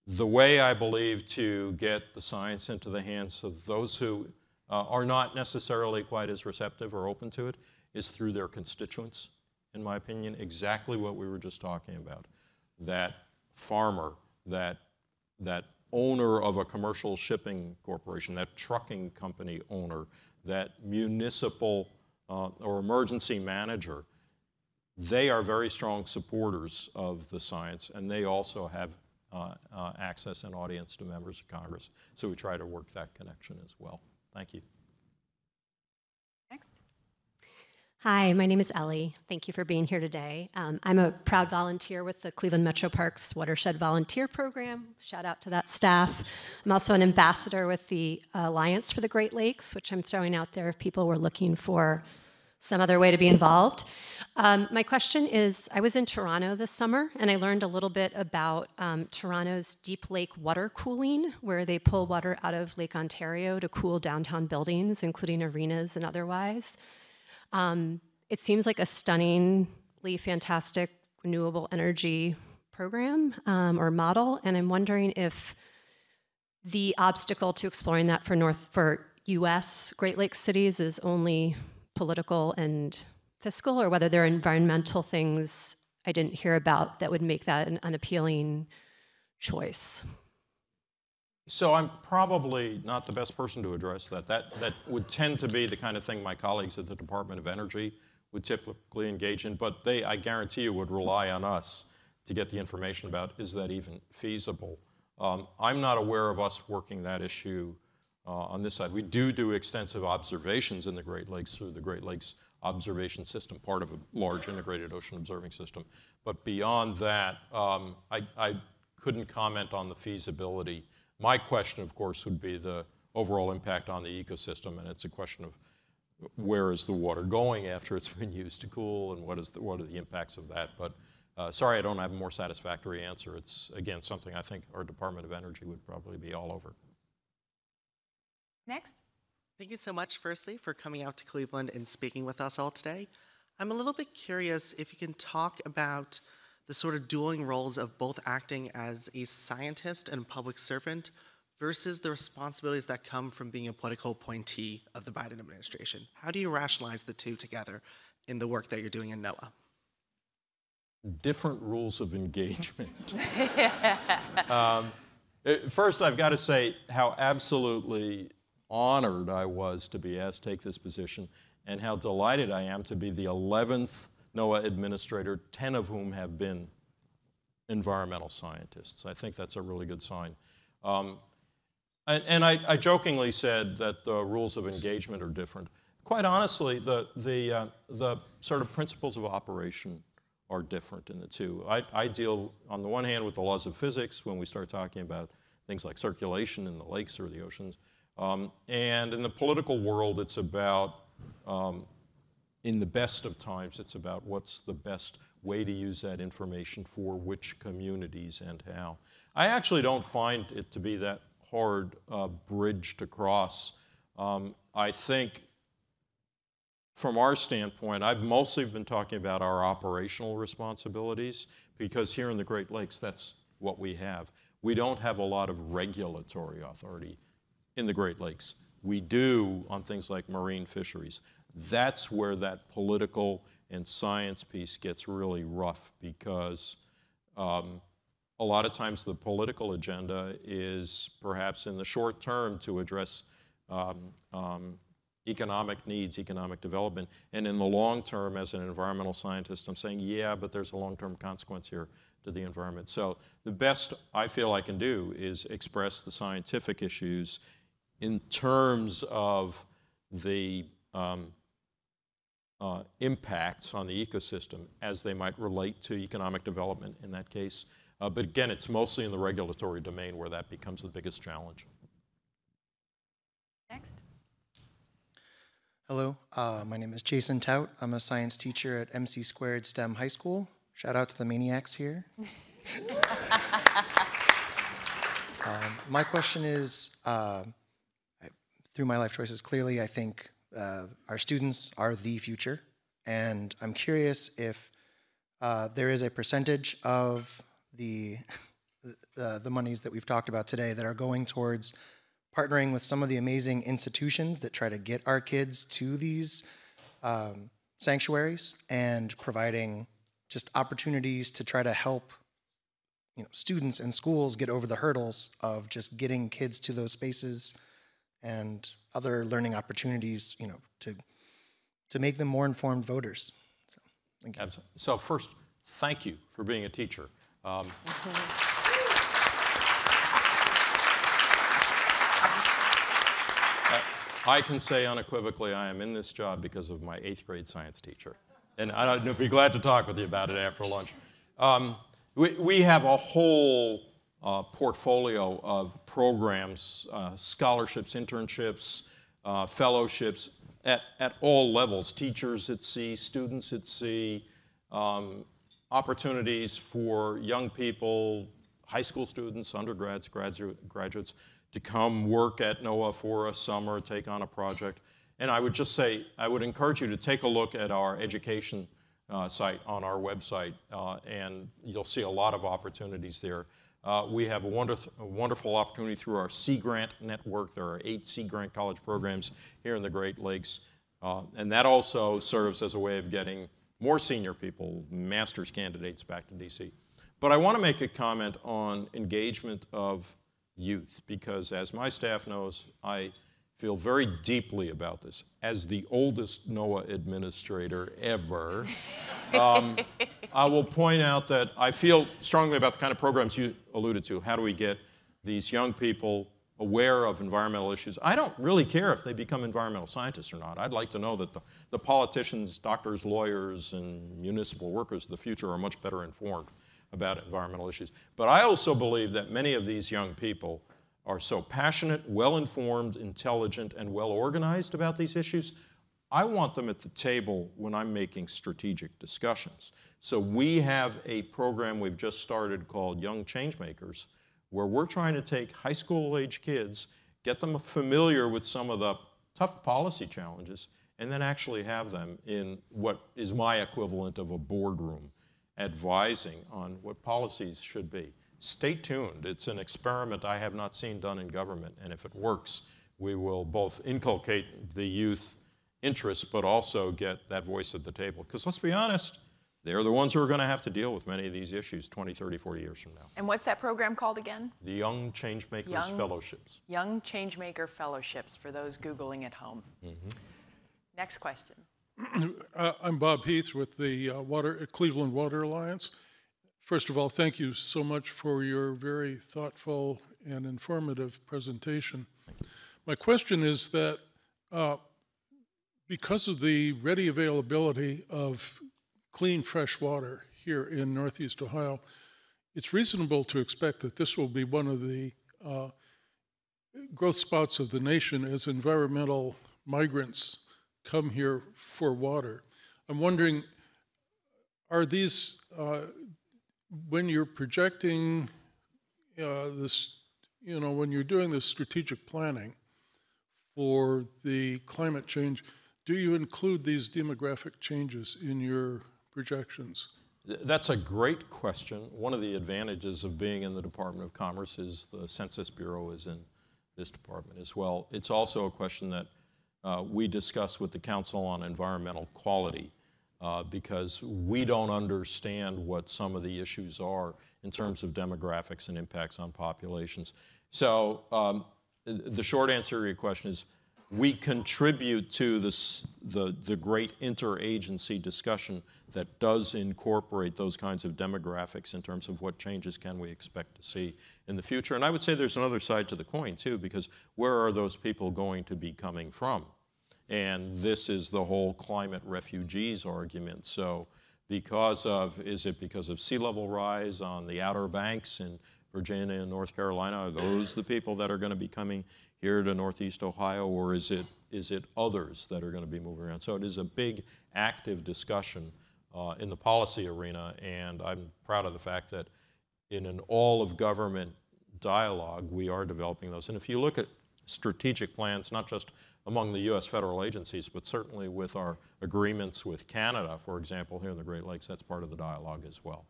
The way, I believe, to get the science into the hands of those who are not necessarily quite as receptive or open to it is through their constituents, in my opinion. Exactly what we were just talking about. That farmer, that owner of a commercial shipping corporation, that trucking company owner, that municipal or emergency manager, they are very strong supporters of the science, and they also have access and audience to members of Congress. So we try to work that connection as well. Thank you. Next. Hi, my name is Ellie. Thank you for being here today. I'm a proud volunteer with the Cleveland Metro Parks Watershed Volunteer Program. Shout out to that staff. I'm also an ambassador with the Alliance for the Great Lakes, which I'm throwing out there if people were looking for some other way to be involved. My question is, I was in Toronto this summer, and I learned a little bit about Toronto's deep lake water cooling, where they pull water out of Lake Ontario to cool downtown buildings, including arenas and otherwise. It seems like a stunningly fantastic renewable energy program or model, and I'm wondering if the obstacle to exploring that for U.S. Great Lakes cities is only political and fiscal, or whether there are environmental things I didn't hear about that would make that an unappealing choice. So I'm probably not the best person to address that. That would tend to be the kind of thing my colleagues at the Department of Energy would typically engage in, but they, I guarantee you, would rely on us to get the information about, is that even feasible? I'm not aware of us working that issue on this side. We do extensive observations in the Great Lakes through the Great Lakes Observation System, part of a large integrated ocean observing system. But beyond that, I couldn't comment on the feasibility. My question, of course, would be the overall impact on the ecosystem, and it's a question of where is the water going after it's been used to cool, and what are the impacts of that. But sorry, I don't have a more satisfactory answer. It's, again, something I think our Department of Energy would probably be all over. Next. Thank you so much, firstly, for coming out to Cleveland and speaking with us all today. I'm a little bit curious if you can talk about the sort of dueling roles of both acting as a scientist and public servant versus the responsibilities that come from being a political appointee of the Biden administration. How do you rationalize the two together in the work that you're doing in NOAA? Different rules of engagement. First, I've got to say how absolutely honored I was to be asked to take this position, and how delighted I am to be the 11th NOAA administrator, 10 of whom have been environmental scientists. I think that's a really good sign. And I jokingly said that the rules of engagement are different. quite honestly, the sort of principles of operation are different in the two. I deal, on the one hand, with the laws of physics when we start talking about things like circulation in the lakes or the oceans. And in the political world, it's about, in the best of times, it's about what's the best way to use that information for which communities and how. I actually don't find it to be that hard bridge to cross. I think from our standpoint, I've mostly been talking about our operational responsibilities because here in the Great Lakes, that's what we have. We don't have a lot of regulatory authority in the Great Lakes. We do on things like marine fisheries. That's where that political and science piece gets really rough because a lot of times the political agenda is perhaps in the short term to address economic needs, economic development, and in the long term, as an environmental scientist, I'm saying, yeah, but there's a long-term consequence here to the environment. So the best I feel I can do is express the scientific issues in terms of the impacts on the ecosystem as they might relate to economic development in that case. But again, it's mostly in the regulatory domain where that becomes the biggest challenge. Next. Hello, my name is Jason Tout. I'm a science teacher at MC Squared STEM High School. Shout out to the maniacs here. My question is, through my life choices, clearly I think our students are the future, and I'm curious if there is a percentage of the monies that we've talked about today that are going towards partnering with some of the amazing institutions that try to get our kids to these sanctuaries and providing just opportunities to try to help students and schools get over the hurdles of just getting kids to those spaces and other learning opportunities, to make them more informed voters. So, thank you. Absolutely. So first, thank you for being a teacher. I can say unequivocally I am in this job because of my 8th grade science teacher. And I'd be glad to talk with you about it after lunch. We have a whole portfolio of programs, scholarships, internships, fellowships at all levels, teachers at sea, students at sea, opportunities for young people, high school students, undergrads, graduates, to come work at NOAA for a summer, take on a project. And I would just say, I would encourage you to take a look at our education site on our website, and you'll see a lot of opportunities there. We have a wonderful opportunity through our Sea Grant network. There are 8 Sea Grant college programs here in the Great Lakes, and that also serves as a way of getting more senior people, master's candidates, back to DC. But I want to make a comment on engagement of youth, because as my staff knows, I feel very deeply about this. As the oldest NOAA administrator ever, I will point out that I feel strongly about the kind of programs you alluded to. How do we get these young people aware of environmental issues? I don't really care if they become environmental scientists or not. I'd like to know that the politicians, doctors, lawyers, and municipal workers of the future are much better informed about environmental issues. But I also believe that many of these young people are so passionate, well-informed, intelligent, and well-organized about these issues. I want them at the table when I'm making strategic discussions. So we have a program we've just started called Young Changemakers, where we're trying to take high school-age kids, get them familiar with some of the tough policy challenges, and then actually have them in what is my equivalent of a boardroom, advising on what policies should be. Stay tuned. It's an experiment I have not seen done in government, and if it works, we will both inculcate the youth interest, but also get that voice at the table. Because let's be honest, they're the ones who are going to have to deal with many of these issues 20, 30, 40 years from now. And what's that program called again? The Young Changemakers Fellowships. Young Changemaker Fellowships, for those Googling at home. Mm-hmm. Next question. I'm Bob Heath with the Cleveland Water Alliance. First of all, thank you so much for your very thoughtful and informative presentation. My question is that Because of the ready availability of clean, fresh water here in Northeast Ohio, it's reasonable to expect that this will be one of the growth spots of the nation as environmental migrants come here for water. I'm wondering, are these, when you're projecting this, when you're doing this strategic planning for the climate change, do you include these demographic changes in your projections? That's a great question. One of the advantages of being in the Department of Commerce is the Census Bureau is in this department as well. It's also a question that we discuss with the Council on Environmental Quality because we don't understand what some of the issues are in terms of demographics and impacts on populations. So the short answer to your question is we contribute to this, the great interagency discussion that does incorporate those kinds of demographics in terms of what changes can we expect to see in the future. And I would say there's another side to the coin too, because where are those people going to be coming from? And this is the whole climate refugees argument. So is it because of sea level rise on the Outer Banks in Virginia and North Carolina? Are those the people that are going to be coming here to Northeast Ohio, or is it others that are going to be moving around? So it is a big, active discussion in the policy arena, and I'm proud of the fact that in an all-of-government dialogue, we are developing those. And if you look at strategic plans, not just among the U.S. federal agencies, but certainly with our agreements with Canada, for example, here in the Great Lakes, that's part of the dialogue as well.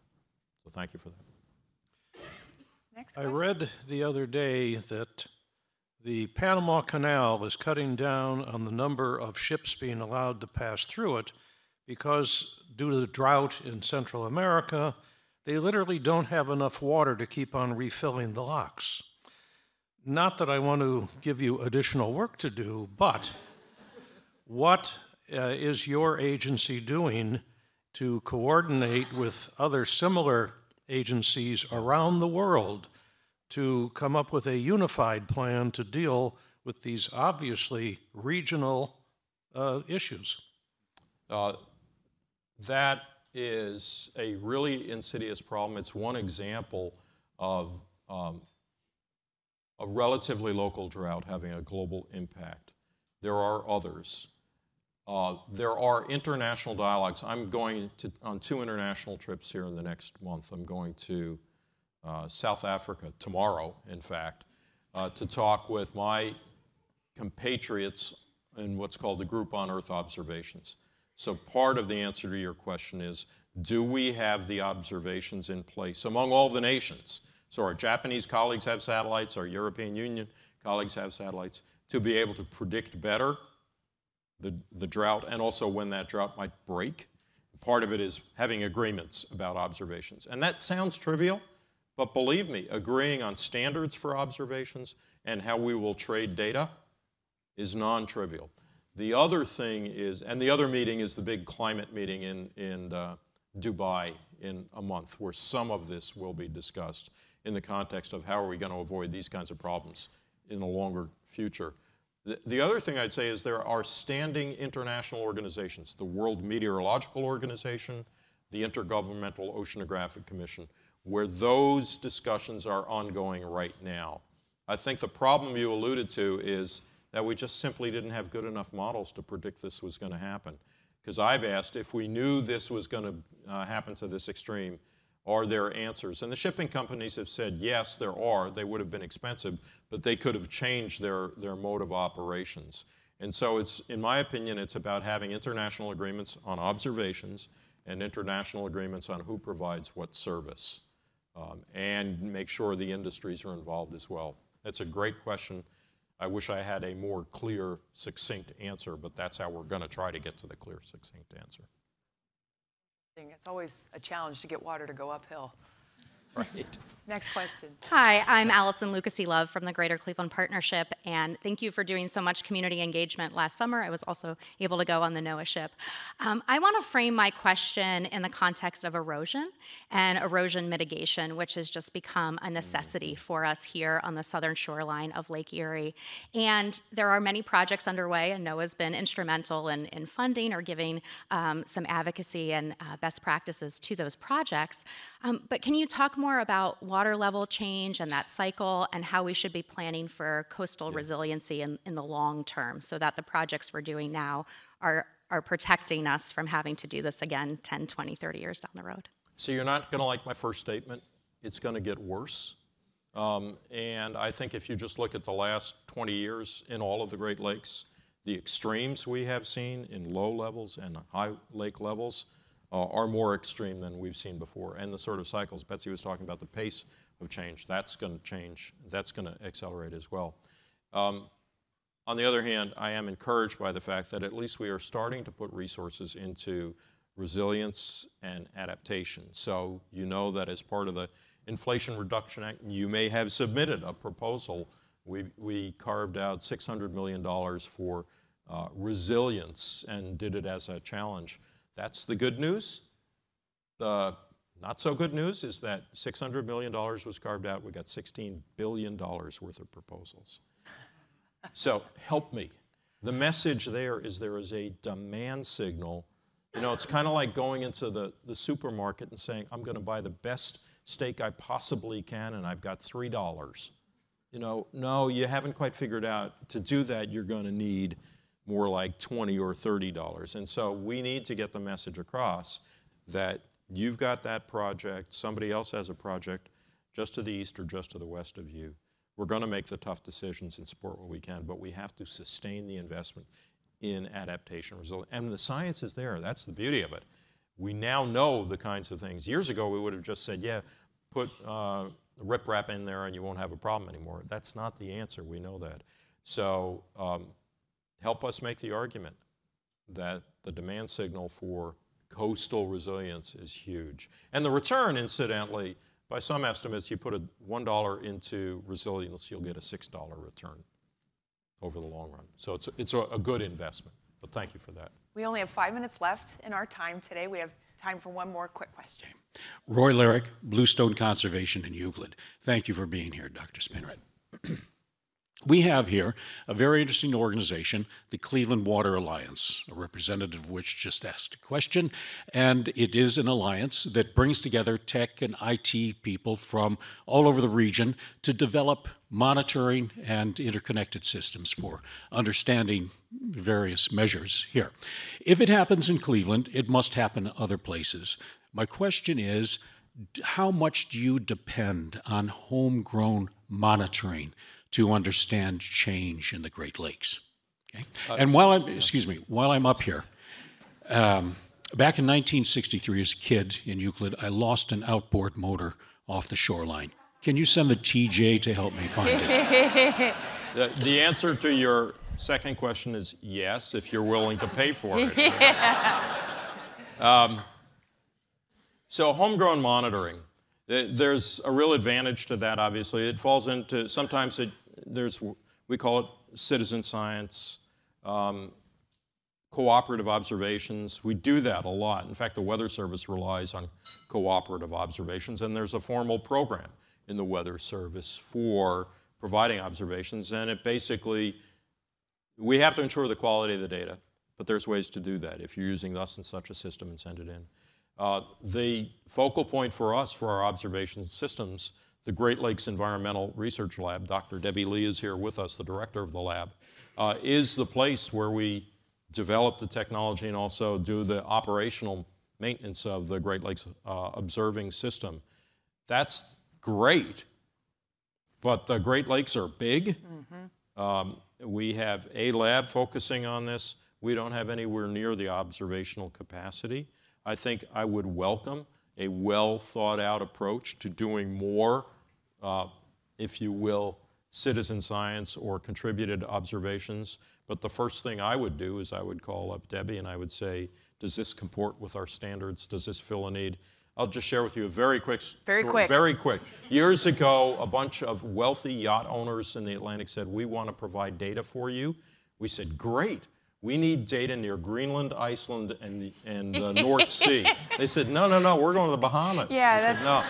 So thank you for that. Next I question. read the other day that the Panama Canal is cutting down on the number of ships being allowed to pass through it because due to the drought in Central America, they literally don't have enough water to keep on refilling the locks. Not that I want to give you additional work to do, but what is your agency doing to coordinate with other similar agencies around the world to come up with a unified plan to deal with these obviously regional issues? That is a really insidious problem. It's one example of a relatively local drought having a global impact. There are others. There are international dialogues. I'm going on 2 international trips here in the next month. I'm going to South Africa tomorrow, in fact, to talk with my compatriots in what's called the Group on Earth Observations. So part of the answer to your question is, do we have the observations in place among all the nations? So our Japanese colleagues have satellites, our European Union colleagues have satellites, to be able to predict better the drought and also when that drought might break. Part of it is having agreements about observations. And that sounds trivial, but believe me, agreeing on standards for observations and how we will trade data is non-trivial. The other thing is, and the other meeting is the big climate meeting in Dubai in a month, where some of this will be discussed in the context of how are we going to avoid these kinds of problems in the longer future. The other thing I'd say is there are standing international organizations, the World Meteorological Organization, the Intergovernmental Oceanographic Commission, where those discussions are ongoing right now. I think the problem you alluded to is that we just simply didn't have good enough models to predict this was going to happen. Because I've asked, if we knew this was going to happen to this extreme, are there answers? And the shipping companies have said, yes, there are. They would have been expensive, but they could have changed their mode of operations. And so it's, in my opinion, it's about having international agreements on observations and international agreements on who provides what service, and make sure the industries are involved as well. That's a great question. I wish I had a more clear, succinct answer, but that's how we're going to try to get to the clear, succinct answer. It's always a challenge to get water to go uphill. Right. Next question. Hi, I'm Allison Lucasy Love from the Greater Cleveland Partnership, and thank you for doing so much community engagement last summer. I was also able to go on the NOAA ship. I want to frame my question in the context of erosion and erosion mitigation, which has just become a necessity for us here on the southern shoreline of Lake Erie. And there are many projects underway, and NOAA's been instrumental in funding or giving some advocacy and best practices to those projects. But can you talk more about water level change and that cycle and how we should be planning for coastal resiliency in the long term so that the projects we're doing now are protecting us from having to do this again 10, 20, 30 years down the road? So you're not going to like my first statement. It's going to get worse. And I think if you just look at the last 20 years in all of the Great Lakes, the extremes we have seen in low levels and high lake levels are more extreme than we've seen before. And the sort of cycles, Betsy was talking about the pace of change, that's going to change, that's going to accelerate as well. On the other hand, I am encouraged by the fact that at least we are starting to put resources into resilience and adaptation. So you know that as part of the Inflation Reduction Act, you may have submitted a proposal. We carved out $600 million for resilience and did it as a challenge. That's the good news. The not so good news is that $600 million was carved out. We got $16 billion worth of proposals. So help me. The message there is a demand signal. You know, it's kind of like going into the supermarket and saying, I'm going to buy the best steak I possibly can, and I've got $3. You know, no, you haven't quite figured out. To do that, you're going to need more like $20 or $30. And so we need to get the message across that you've got that project, somebody else has a project just to the east or just to the west of you. We're going to make the tough decisions and support what we can, but we have to sustain the investment in adaptation resilience. And the science is there. That's the beauty of it. We now know the kinds of things. Years ago, we would have just said, yeah, put riprap in there and you won't have a problem anymore. That's not the answer. We know that. So help us make the argument that the demand signal for coastal resilience is huge. And the return, incidentally, by some estimates, you put a $1 into resilience, you'll get a $6 return over the long run. So it's a good investment. But thank you for that. We only have 5 minutes left in our time today. We have time for one more quick question. Okay. Roy Lyric, Bluestone Conservation in Euclid. Thank you for being here, Dr. Spinrad. We have here a very interesting organization, the Cleveland Water Alliance, a representative of which just asked a question, and it is an alliance that brings together tech and IT people from all over the region to develop monitoring and interconnected systems for understanding various measures here. If it happens in Cleveland, it must happen other places. My question is, how much do you depend on homegrown monitoring to understand change in the Great Lakes? Okay? And while I'm up here, back in 1963 as a kid in Euclid, I lost an outboard motor off the shoreline. Can you send the TJ to help me find it? The answer to your second question is yes, if you're willing to pay for it. So homegrown monitoring. There's a real advantage to that, obviously. It falls into, sometimes we call it citizen science, cooperative observations. We do that a lot. In fact, the Weather Service relies on cooperative observations, and there's a formal program in the Weather Service for providing observations, and it basically, we have to ensure the quality of the data, but there's ways to do that if you're using thus and such a system and send it in. The focal point for us for our observation systems, the Great Lakes Environmental Research Lab, Dr. Debbie Lee is here with us, the director of the lab, is the place where we develop the technology and also do the operational maintenance of the Great Lakes observing system. That's great, but the Great Lakes are big. We have a lab focusing on this. We don't have anywhere near the observational capacity. I think I would welcome a well thought out approach to doing more, if you will, citizen science or contributed observations. But the first thing I would do is I would call up Debbie and I would say, does this comport with our standards? Does this fill a need? I'll just share with you a very quick Very quick. Very quick. Years ago, a bunch of wealthy yacht owners in the Atlantic said, we want to provide data for you. We said, great. We need data near Greenland, Iceland, and the North Sea. They said, no, we're going to the Bahamas. Yeah, said, no,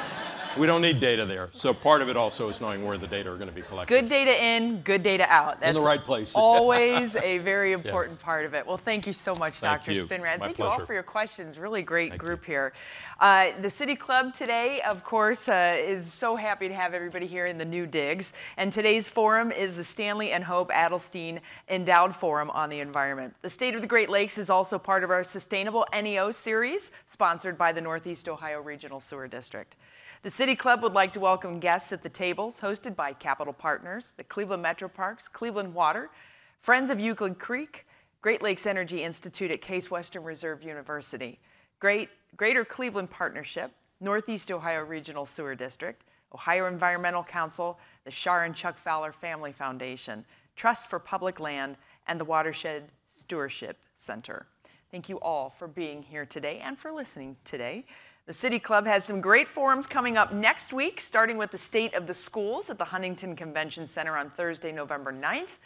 we don't need data there. So part of it also is knowing where the data are going to be collected. Good data in, good data out. That's in the right place. always a very important Yes. part of it. Well, thank you so much, Dr. Spinrad. My Thank you all pleasure. for your questions. Really great Thank group here. The City Club today, of course, is so happy to have everybody here in the new digs. And today's forum is the Stanley and Hope Adelstein Endowed Forum on the Environment. The State of the Great Lakes is also part of our Sustainable NEO series, sponsored by the Northeast Ohio Regional Sewer District. The City Club would like to welcome guests at the tables hosted by Capital Partners, the Cleveland Metro Parks, Cleveland Water, Friends of Euclid Creek, Great Lakes Energy Institute at Case Western Reserve University, Greater Cleveland Partnership, Northeast Ohio Regional Sewer District, Ohio Environmental Council, the Shar and Chuck Fowler Family Foundation, Trust for Public Land, and the Watershed Stewardship Center. Thank you all for being here today and for listening today. The City Club has some great forums coming up next week, starting with the State of the Schools at the Huntington Convention Center on Thursday, November 9th.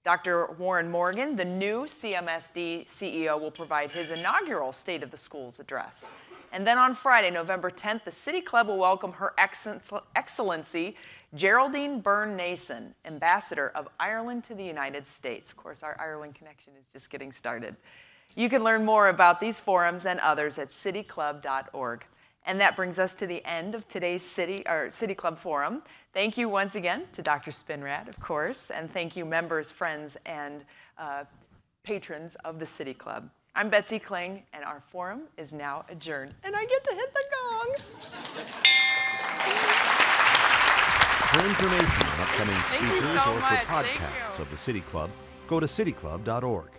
Dr. Warren Morgan, the new CMSD CEO, will provide his inaugural State of the Schools address. And then on Friday, November 10th, the City Club will welcome Her Excellency Geraldine Byrne-Nason, Ambassador of Ireland to the United States. Of course, our Ireland connection is just getting started. You can learn more about these forums and others at cityclub.org. And that brings us to the end of today's City Club Forum. Thank you once again to Dr. Spinrad, of course, and thank you members, friends, and patrons of the City Club. I'm Betsy Kling, and our forum is now adjourned. And I get to hit the gong. For information on upcoming Thank you speakers so or much. for podcasts of the City Club, go to cityclub.org.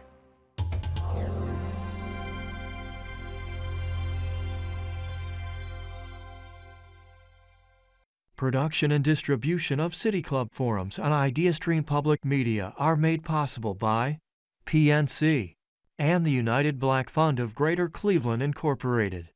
Production and distribution of City Club forums on IdeaStream Public Media are made possible by PNC and the United Black Fund of Greater Cleveland, Incorporated.